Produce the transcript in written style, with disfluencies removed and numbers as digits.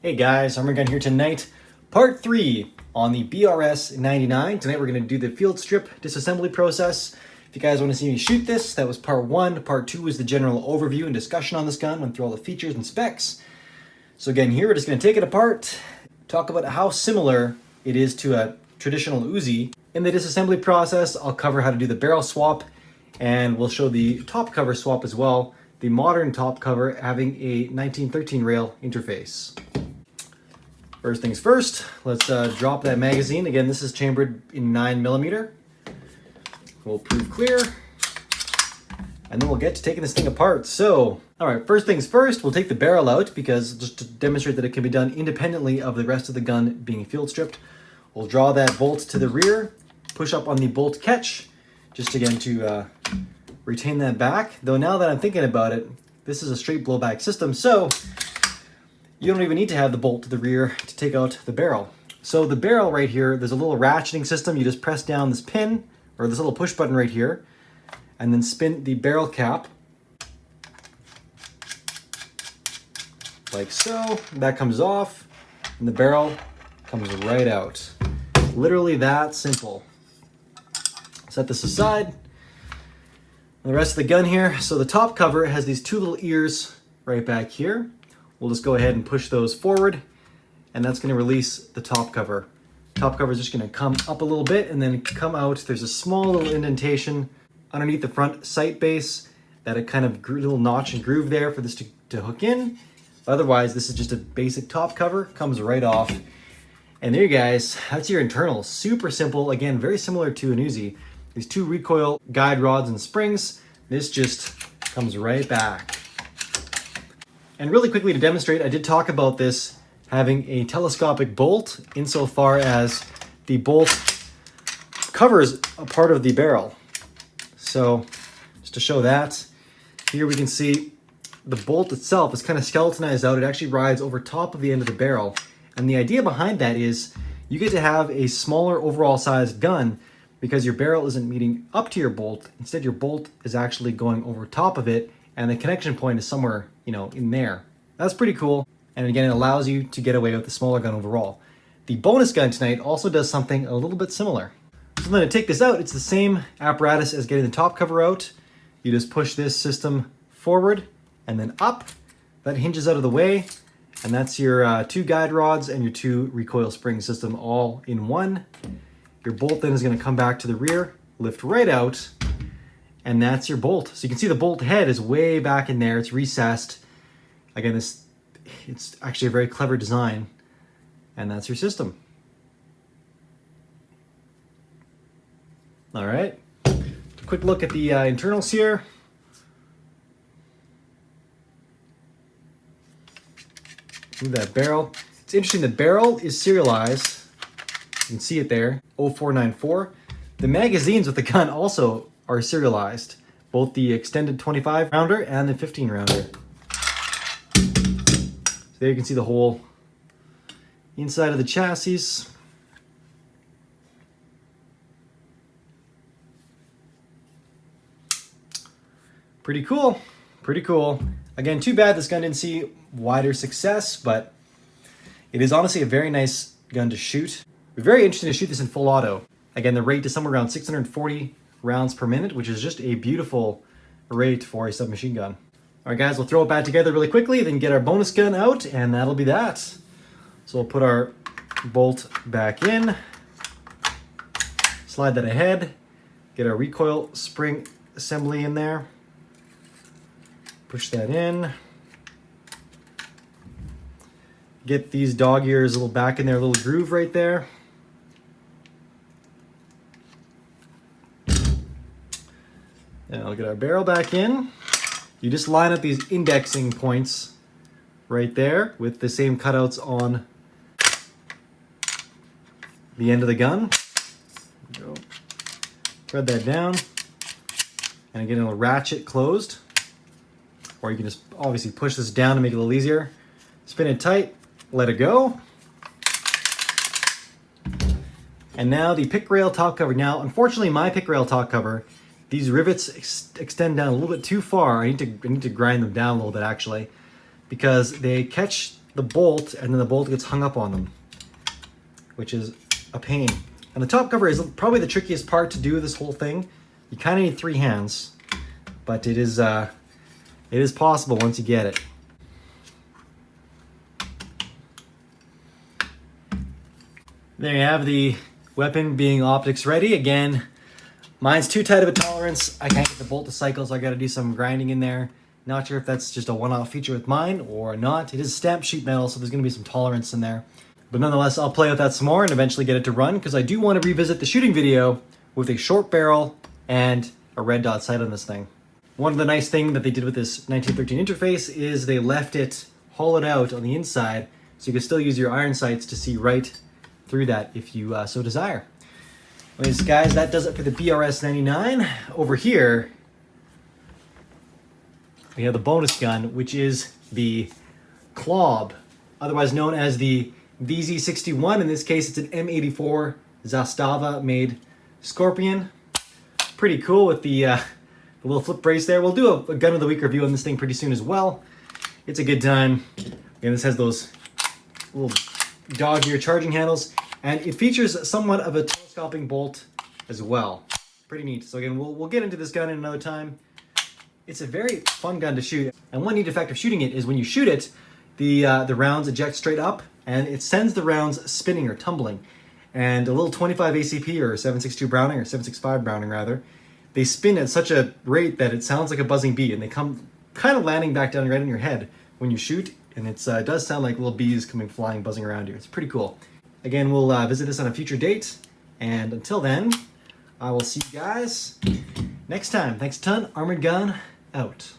Hey guys, Arm&Gun here tonight. Part 3 on the BRS-99. Tonight we're going to do the field strip disassembly process. If you guys want to see me shoot this, that was part 1. Part 2 is the general overview and discussion on this gun, went through all the features and specs. So again, here we're just going to take it apart, talk about how similar it is to a traditional Uzi. In the disassembly process, I'll cover how to do the barrel swap, and we'll show the top cover swap as well. The modern top cover having a 1913 rail interface. First things first, let's drop that magazine. Again, this is chambered in 9mm. We'll prove clear, and then we'll get to taking this thing apart. So, all right, first things first, we'll take the barrel out because just to demonstrate that it can be done independently of the rest of the gun being field stripped. We'll draw that bolt to the rear, push up on the bolt catch, just again to retain that back. Though now that I'm thinking about it, this is a straight blowback system, so you don't even need to have the bolt to the rear to take out the barrel. So the barrel right here, there's a little ratcheting system. You just press down this pin, or this little push button right here, and then spin the barrel cap, like so. That comes off, and the barrel comes right out. Literally that simple. Set this aside. And the rest of the gun here, so the top cover has these two little ears right back here. We'll just go ahead and push those forward, and that's going to release the top cover. Top cover is just going to come up a little bit and then come out. There's a small little indentation underneath the front sight base that a kind of little notch and groove there for this to hook in. Otherwise, this is just a basic top cover, comes right off. And there you guys, that's your internals. Super simple, again, very similar to an Uzi. These two recoil guide rods and springs. This just comes right back. And really quickly to demonstrate, I did talk about this having a telescopic bolt insofar as the bolt covers a part of the barrel. So just to show that, here we can see the bolt itself is kind of skeletonized out. It actually rides over top of the end of the barrel. And the idea behind that is you get to have a smaller overall sized gun because your barrel isn't meeting up to your bolt. Instead, your bolt is actually going over top of it, and the connection point is somewhere, in there. That's pretty cool. And again, it allows you to get away with the smaller gun overall. The bonus gun tonight also does something a little bit similar. So then to take this out, it's the same apparatus as getting the top cover out. You just push this system forward and then up. That hinges out of the way. And that's your two guide rods and your two recoil spring system all in one. Your bolt then is going to come back to the rear, lift right out, and that's your bolt. So you can see the bolt head is way back in there. It's recessed. Again, it's actually a very clever design, and that's your system. All right, quick look at the internals here. Move that barrel. It's interesting, the barrel is serialized. You can see it there, 0494. The magazines with the gun also are serialized, both the extended 25 rounder and the 15 rounder. So there you can see the whole inside of the chassis. Pretty cool, pretty cool. Again, too bad this gun didn't see wider success, but it is honestly a very nice gun to shoot. We're very interested to shoot this in full auto. Again, the rate is somewhere around 640 rounds per minute, which is just a beautiful rate for a submachine gun. All right, guys, we'll throw it back together really quickly, then get our bonus gun out, and that'll be that. So we'll put our bolt back in, slide that ahead, get our recoil spring assembly in there, push that in, get these dog ears a little back in their little groove right there. And I'll get our barrel back in. You just line up these indexing points right there with the same cutouts on the end of the gun. There we go. Thread that down. And again, it'll ratchet closed. Or you can just obviously push this down to make it a little easier. Spin it tight, let it go. And now the pick rail top cover. Now, unfortunately, my pick rail top cover, these rivets extend down a little bit too far. I need to grind them down a little bit actually, because they catch the bolt, and then the bolt gets hung up on them, which is a pain. And the top cover is probably the trickiest part to do this whole thing. You kind of need 3 hands, but it is possible once you get it. There you have the weapon being optics ready. Again, mine's too tight of a tolerance. I can't get the bolt to cycle, so I got to do some grinding in there. Not sure if that's just a one-off feature with mine or not. It is stamped sheet metal, so there's going to be some tolerance in there. But nonetheless, I'll play with that some more and eventually get it to run, because I do want to revisit the shooting video with a short barrel and a red dot sight on this thing. One of the nice things that they did with this 1913 interface is they left it hollowed out on the inside, so you can still use your iron sights to see right through that if you so desire. Anyways, guys, that does it for the BRS-99. Over here, we have the bonus gun, which is the Klob, otherwise known as the VZ61. In this case, it's an M84 Zastava made Scorpion. Pretty cool with the little flip brace there. We'll do a Gun of the Week review on this thing pretty soon as well. It's a good time. And this has those little dog ear charging handles, and it features somewhat of a telescopic bolt as well. Pretty neat. So again, we'll get into this gun in another time. It's a very fun gun to shoot, and one neat effect of shooting it is when you shoot it, the rounds eject straight up, and it sends the rounds spinning or tumbling. And a little 25 ACP or 7.62 Browning, or 7.65 Browning rather, they spin at such a rate that it sounds like a buzzing bee, and they come kind of landing back down right in your head when you shoot, and it does sound like little bees coming flying, buzzing around you. It's pretty cool. Again, we'll visit this on a future date, and until then, I will see you guys next time. Thanks a ton. Arm&Gun out.